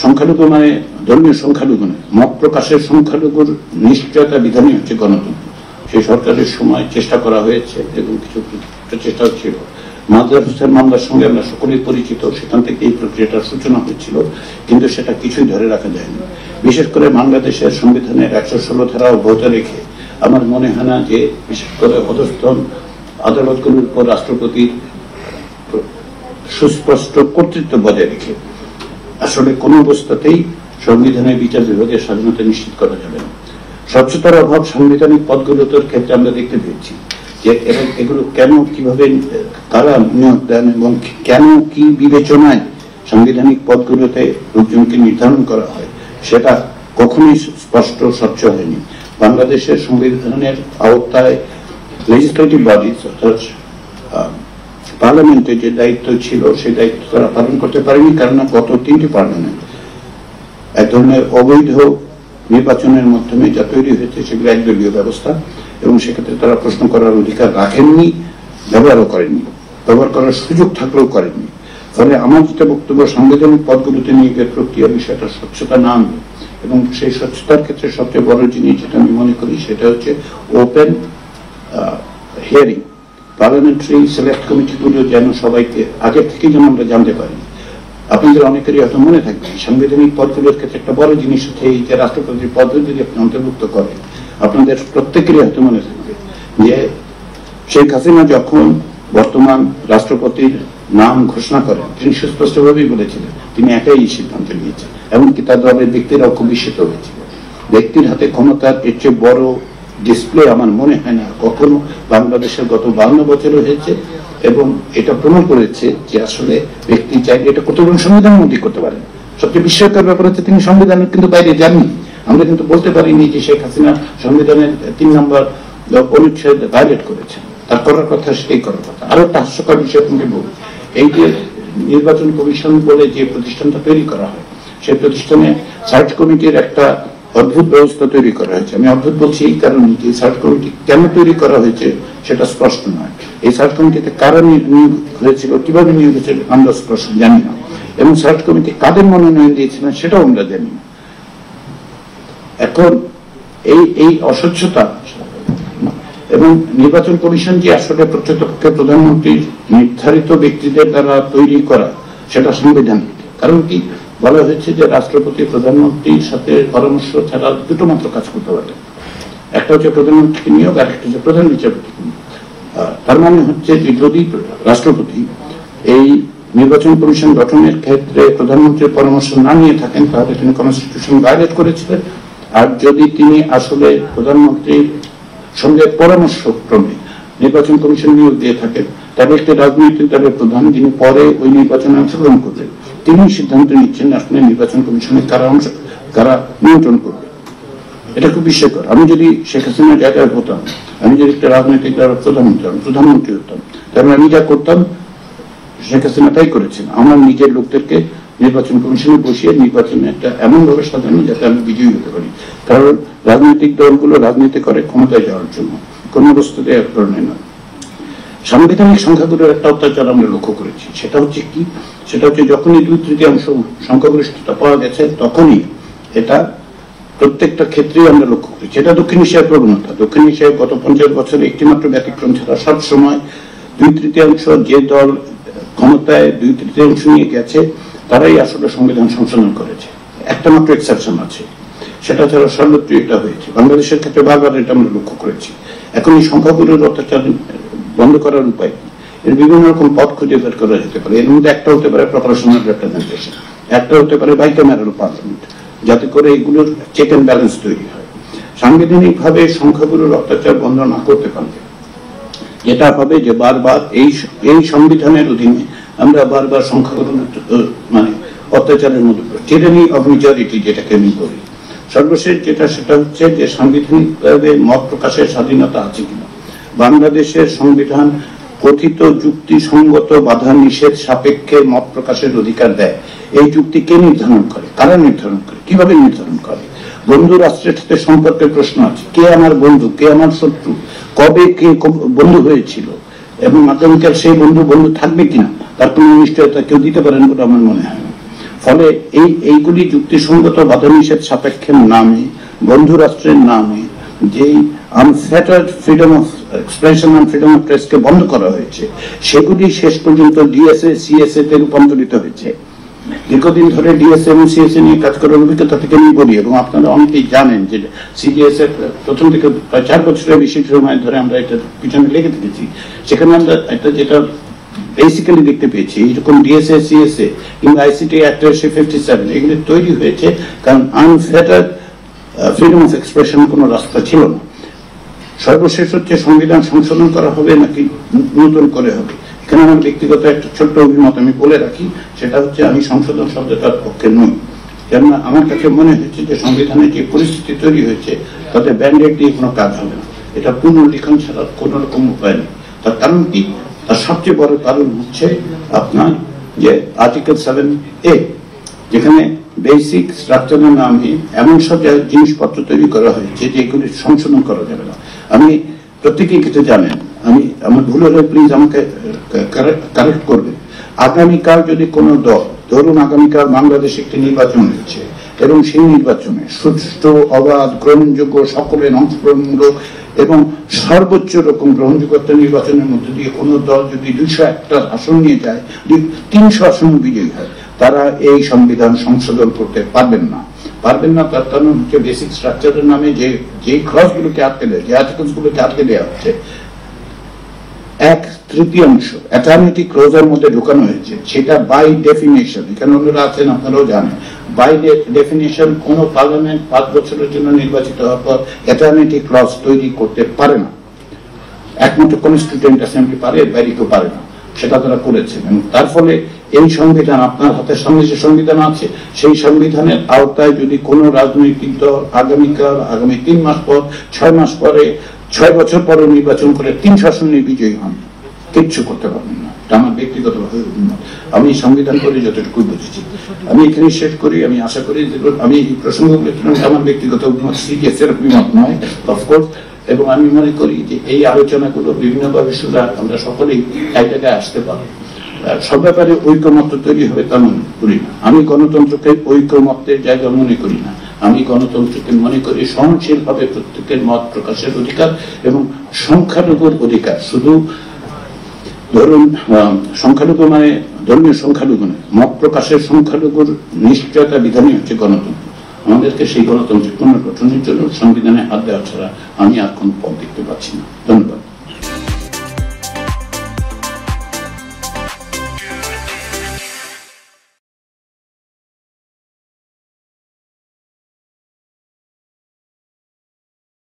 সংখ্যালঘু মানে ধর্মীয় সংখ্যালঘু নয়, মত প্রকাশের সংখ্যালঘুর নিশ্চয়তা বিধানই হচ্ছে গণতন্ত্র। সেই সরকারের সময় চেষ্টা করা হয়েছে এবং কিছু চেষ্টা ছিল। মাজার হোসেন মামলার সঙ্গে আমরা সকলেই পরিচিত, সেখান থেকে এই প্রক্রিয়াটার সূচনা হয়েছিল, কিন্তু সেটা কিছুই ধরে রাখা যায়নি। বিশেষ করে বাংলাদেশের সংবিধানের 116 ধারা অব্যাহত রেখে আমার মনে হয় না যে বিশেষ করে অধস্তন আদালতগুলোর উপর রাষ্ট্রপতির সুস্পষ্ট কর্তৃত্ব বজায় রেখে আসলে কোন অবস্থাতেই সংবিধানের বিচার বিভাগের স্বাধীনতা নিশ্চিত করা যাবে না। স্বচ্ছতার অভাব সাংবিধানিক পদগুলোর ক্ষেত্রে আমরা দেখতে পেয়েছি যে এগুলো কেন, কিভাবে, কারা নিয়োগ দেন এবং কেন, কি বিবেচনায় সাংবিধানিক পদগুলোতে লোকজনকে নির্ধারণ করা হয়, সেটা কখনোই স্পষ্ট স্বচ্ছ হয়নি। বাংলাদেশের সংবিধানের আওতায় লেজিসলেটিভ বডিজ অর্থাৎ পার্লামেন্টের যে দায়িত্ব ছিল সেই দায়িত্ব তারা পালন করতে পারেনি, কারণ গত 3টি পার্লামেন্ট এক ধরনের অবৈধ নির্বাচনের মাধ্যমে যা তৈরি হয়েছে সেগুলো একদলীয় ব্যবস্থা, এবং সেক্ষেত্রে তারা প্রশ্ন করার অধিকার রাখেননি, ব্যবহারও করেননি, ব্যবহার করার সুযোগ থাকলেও করেননি। ফলে আমার যেটা বক্তব্য, সাংবিধানিক পদগুলোতে নিয়োগের প্রক্রিয়া বিষয়টা স্বচ্ছতা না আনবে, এবং সেই স্বচ্ছতার ক্ষেত্রে সবচেয়ে বড় জিনিস যেটা আমি মনে করি সেটা হচ্ছে ওপেন হিয়ারিং। পার্লামেন্টারি সিলেক্ট কমিটিগুলো যেন সবাইকে আগের থেকে যেন আমরা জানতে পারি। আপনাদের অনেকেরই হয়তো মনে থাকবে সাংবিধানিক পদগুলোর ক্ষেত্রে একটা বড় জিনিস হচ্ছে এই যে রাষ্ট্রপতির পদ যদি আপনি অন্তর্ভুক্ত করেন, আপনাদের প্রত্যেকেরই হয়তো মনে থাকবে যে শেখ হাসিনা যখন বর্তমান রাষ্ট্রপতির নাম ঘোষণা করেন তিনি সুস্পষ্টভাবেই বলেছিলেন তিনি একাই এই সিদ্ধান্ত নিয়েছেন, এমনকি তার দলের ব্যক্তিরাও খুব বিস্মিত হয়েছিল। ব্যক্তির হাতে ক্ষমতার এর চেয়ে বড় ডিসপ্লে আমার মনে হয় না কখনো বাংলাদেশের গত 52 বছরে হয়েছে, এবং এটা প্রমাণ করেছে যে আসলে ব্যক্তি চাইলে এটা করতে পারেন, সংবিধানের মধ্যে করতে পারেন। সবচেয়ে বিস্ময়কর ব্যাপার হচ্ছে তিনি সংবিধানের কিন্তু বাইরে যাননি। আমরা কিন্তু বলতে পারিনি যে শেখ হাসিনা সংবিধানের 3 নম্বর অনুচ্ছেদ ভায়োলেট করেছেন, তার করার কথা সেটাই করার কথা। আরো একটা হাস্যকর বিষয় আপনাকে বলি, এই যে নির্বাচন কমিশন বলে যে প্রতিষ্ঠানটা তৈরি করা হয় সেই প্রতিষ্ঠানে সার্চ কমিটির একটা অদ্ভুত ব্যবস্থা তৈরি করা হয়েছে। আমি অদ্ভুত বলছি এই কারণে যে সার্চ কমিটি কেন তৈরি করা হয়েছে সেটা স্পষ্ট নয়। এই সার্চ কমিটিতে কারা নিয়োগ হয়েছিল, কিভাবে নিয়োগ হয়েছিল আমরা স্পষ্ট জানি না, এবং সার্চ কমিটি কাদের মনোনয়ন দিয়েছিলেন সেটাও আমরা জানি না। এখন এই অস্বচ্ছতা এবং নির্বাচন কমিশন যে আসলে প্রকৃতপক্ষে প্রধানমন্ত্রীর নির্ধারিত ব্যক্তিদের দ্বারা তৈরি করা সেটা সাংবিধানিক। কারণ কি বলা হয়েছে যে রাষ্ট্রপতি প্রধানমন্ত্রীর সাথে পরামর্শ ছাড়া দুটো মাত্র কাজ করতে পারে, একটা হচ্ছে প্রধানমন্ত্রীকে নিয়োগ আর একটা হচ্ছে প্রধান বিচারপতি। তার মানে হচ্ছে যে যদি রাষ্ট্রপতি এই নির্বাচন কমিশন গঠনের ক্ষেত্রে প্রধানমন্ত্রীর পরামর্শ না নিয়ে থাকেন তাহলে তিনি কনস্টিটিউশন ভায়োলেট করেছিলেন, আর যদি তিনি আসলে প্রধানমন্ত্রীর সঙ্গে পরামর্শ ক্রমে নির্বাচন কমিশন নিয়োগ দিয়ে থাকেন তাহলে একটি রাজনৈতিক দলের প্রধান যিনি পরে ওই নির্বাচনে অংশগ্রহণ করবেন তিনি সিদ্ধান্ত নিচ্ছেন আসলে নির্বাচন কমিশনের কারা নিয়ন্ত্রণ করবে। এটা খুব বিস্ময়কর। আমি যদি শেখ হাসিনার জায়গায় হতাম, আমি যদি একটা রাজনৈতিক দলের প্রধানমন্ত্রী হতাম, তাহলে আমি যা করতাম শেখ হাসিনা তাই করেছেন, আমার নিজের লোকদেরকে নির্বাচন কমিশনে বসিয়ে নির্বাচনে একটা এমন ভাবে সাজানো যাতে আমি বিজয়ী হতে পারি। কারণ রাজনৈতিক দলগুলো রাজনীতি করে ক্ষমতায় যাওয়ার জন্য, কোন অবস্থাতে এক ধরনের নয়। সাংবিধানিক সংখ্যাগুলোর একটা অত্যাচার আমরা লক্ষ্য করেছি, সেটা হচ্ছে কি, সেটা হচ্ছে যখনই 2/3 সংখ্যাগরিষ্ঠতা পাওয়া গেছে তখনই এটা প্রত্যেকটা ক্ষেত্রেই আমরা লক্ষ্য করেছি। এটা দক্ষিণ এশিয়ার প্রবণতা। দক্ষিণ এশিয়ায় গত 50 বছরে একটি মাত্র ব্যতিক্রম ছাড়া সবসময় 2/3 যে দল ক্ষমতায় 2/3 নিয়ে গেছে তারাই আসলে সংবিধান সংশোধন করেছে। একটা মাত্র এক্সেপশন আছে, সেটা ছাড়া সর্বত্র এটা হয়েছে। বাংলাদেশের ক্ষেত্রে বারবার এটা আমরা লক্ষ্য করেছি। এখন এই সংখ্যাগুলোর অত্যাচার বন্ধ করার উপায় এর বিভিন্ন রকম পথ খুঁজে বের করা যেতে পারে। এর মধ্যে একটা হতে পারে প্রপোর্শনাল রিপ্রেজেন্টেশন, একটা হতে পারে বাইক্যামেরাল পার্লামেন্ট, যাতে করে এগুলোর চেক এন্ড ব্যালেন্স তৈরি হয়। সাংবিধানিক ভাবে সংখ্যাগুলোর অত্যাচার বন্ধ না করতে পারলে যেটা হবে যে বারবার এই সংবিধানের অধীনে আমরা বারবার সংখ্যাগুলোর মানে অত্যাচারের মধ্যে টিরানি অফ মেজরিটি যেটাকে আমি বলি। সর্বশেষ যেটা সেটা হচ্ছে যে সাংবিধানিকভাবে মত প্রকাশের স্বাধীনতা আছে কিনা। বাংলাদেশের সংবিধান কথিত যুক্তিসঙ্গত বাধা নিষেধ সাপেক্ষে মত প্রকাশের অধিকার দেয়। এই যুক্তি কে নির্ধারণ করে, কারা নির্ধারণ করে, কিভাবে নির্ধারণ করে? বন্ধু রাষ্ট্রের সাথে সম্পর্কের প্রশ্ন আছে, কে আমার বন্ধু, কে আমার শত্রু, কবে কে বন্ধু হয়েছিল, এবং আগামীকাল সেই বন্ধু থাকবে কিনা তার কোন নিশ্চয়তা কেউ দিতে পারেন বলে আমার মনে হয় না। ফলে এইগুলি যুক্তিসঙ্গত বাধা নিষেধ সাপেক্ষের নামে বন্ধু রাষ্ট্রের নামে যেই unfettered freedom of expression and freedom of প্রেসকে বন্ধ করা হয়েছে, সেগুলি শেষ পর্যন্ত ডিএসএ সিএসএ তে রূপান্তরিত হয়েছে। দীর্ঘদিন ধরে ডিএসএ এবং সিএসএ নিয়ে কাজ করার অভিজ্ঞতা থেকে আমি বলি, এবং আপনারা অনেকেই জানেন যে সিডিএসএ প্রথম থেকে প্রায় 4 বছরের বেশি সময় ধরে আমরা এটা পিছনে লেগে থেকেছি। সেখানে আমরা একটা যেটা বেসিক্যালি দেখতে পেয়েছি, এরকম ডিএসএ সিএসএ কিংবা আইসিটি অ্যাক্ট 57 এগুলি তৈরি হয়েছে কারণ আনফেটার্ড ফ্রিডম অফ এক্সপ্রেশন কোনো রাস্তা ছিল না। সর্বশেষ হচ্ছে সংবিধান সংশোধন করা হবে নাকি নতুন করে হবে। এখানে আমার ব্যক্তিগত একটা ছোট্ট অভিমত আমি বলে রাখি, সেটা হচ্ছে আমি সংশোধন শব্দটার পক্ষে নই। কেননা আমার কাছে মনে হচ্ছে যে সংবিধানে যে পরিস্থিতি তৈরি হয়েছে তাতে ব্যান্ডেড দিয়ে কোনো কাজ হবে না, এটা পুনর্লিখন ছাড়া কোন রকম উপায় নেই। তার কারণ কি? তার সবচেয়ে বড় কারণ হচ্ছে আপনার যে আর্টিকেল 7A, যেখানে বেসিক স্ট্রাকচারের নামে এমন সব জিনিসপত্র তৈরি করা হয়েছে যেগুলি সংশোধন করা যাবে না। আমি প্রত্যেকেই কিছু জানেন, আমি আমার ভুল হলে প্লিজ আমাকে কারেক্ট করবেন। আগামীকাল যদি কোনো দল, ধরুন আগামীকাল বাংলাদেশে একটি নির্বাচন হচ্ছে এবং সেই নির্বাচনে সুষ্ঠু, অবাধ, গ্রহণযোগ্য, সকলের অংশগ্রহণমূলক এবং সর্বোচ্চ রকম গ্রহণযোগ্য একটা নির্বাচনের মধ্যে দিয়ে কোনো দল যদি 201টা আসন নিয়ে যায়, 300 আসন বিজয়ী হয়, তারা এই সংবিধান সংশোধন করতে পারবেন না। তার কারণ হচ্ছে বেসিক স্ট্রাকচারের নামে যে ক্লজগুলোকে আটকে দেয়, যে আর্টিকেলসগুলোকে আটকে দেওয়া হচ্ছে, 1/3 অ্যাটার্নিটি ক্লোজের মধ্যে ঢুকানো হয়েছে। সেটা বাই ডেফিনেশন, এখানে অন্যরা আছেন আপনারাও জানেন, বাই ডেফিনেশন কোন পার্লামেন্ট 5 বছরের জন্য নির্বাচিত হওয়ার পর অ্যাটার্নিটি ক্লজ তৈরি করতে পারে না। একমাত্র কনস্টিটিউয়েন্ট অ্যাসেম্বলি পারে, এর বাইরে কেউ পারে না। সেটা তারা করেছেন এবং তার ফলে এই সংবিধান, আপনার হাতের সামনে যে সংবিধান আছে, সেই সংবিধানের আওতায় যদি কোনো রাজনৈতিক দল আগামীকাল, আগামী 3 মাস পর, 6 মাস পরে, 6 বছর পরে নির্বাচন করে 300 আসনে বিজয়ী হন, কিচ্ছু করতে পারবেন না। এটা আমার ব্যক্তিগতভাবে আমি সংবিধান করে যতটুকু বুঝেছি। আমি এখানে শেষ করি। আমি আশা করি আমি এই প্রসঙ্গগুলো আমার ব্যক্তিগত অভিমত, সিরিয়াসের অভিমত নয় অফকোর্স, এবং আমি মনে করি যে এই আলোচনাগুলো বিভিন্নভাবে শুধু আমরা সকলেই এক জায়গায় আসতে পারি। সব ব্যাপারে ঐকমত্য তৈরি হবে তা মনে করি না। আমি গণতন্ত্রকে ঐকমত্যের জায়গা মনে করি না। আমি গণতন্ত্রকে মনে করি সহনশীল ভাবে প্রত্যেকের মত প্রকাশের অধিকার এবং সংখ্যালঘুর অধিকার। শুধু ধরুন সংখ্যালঘু মানে ধর্মীয় সংখ্যালঘু নয়, মত প্রকাশের সংখ্যালঘুর নিশ্চয়তা বিধানই হচ্ছে গণতন্ত্র। আমাদেরকে সেই গণতন্ত্রের পুনর্গঠনের জন্য সংবিধানে হাত দেওয়া ছাড়া আমি আর কোন পথ দেখতে পাচ্ছি না। ধন্যবাদ।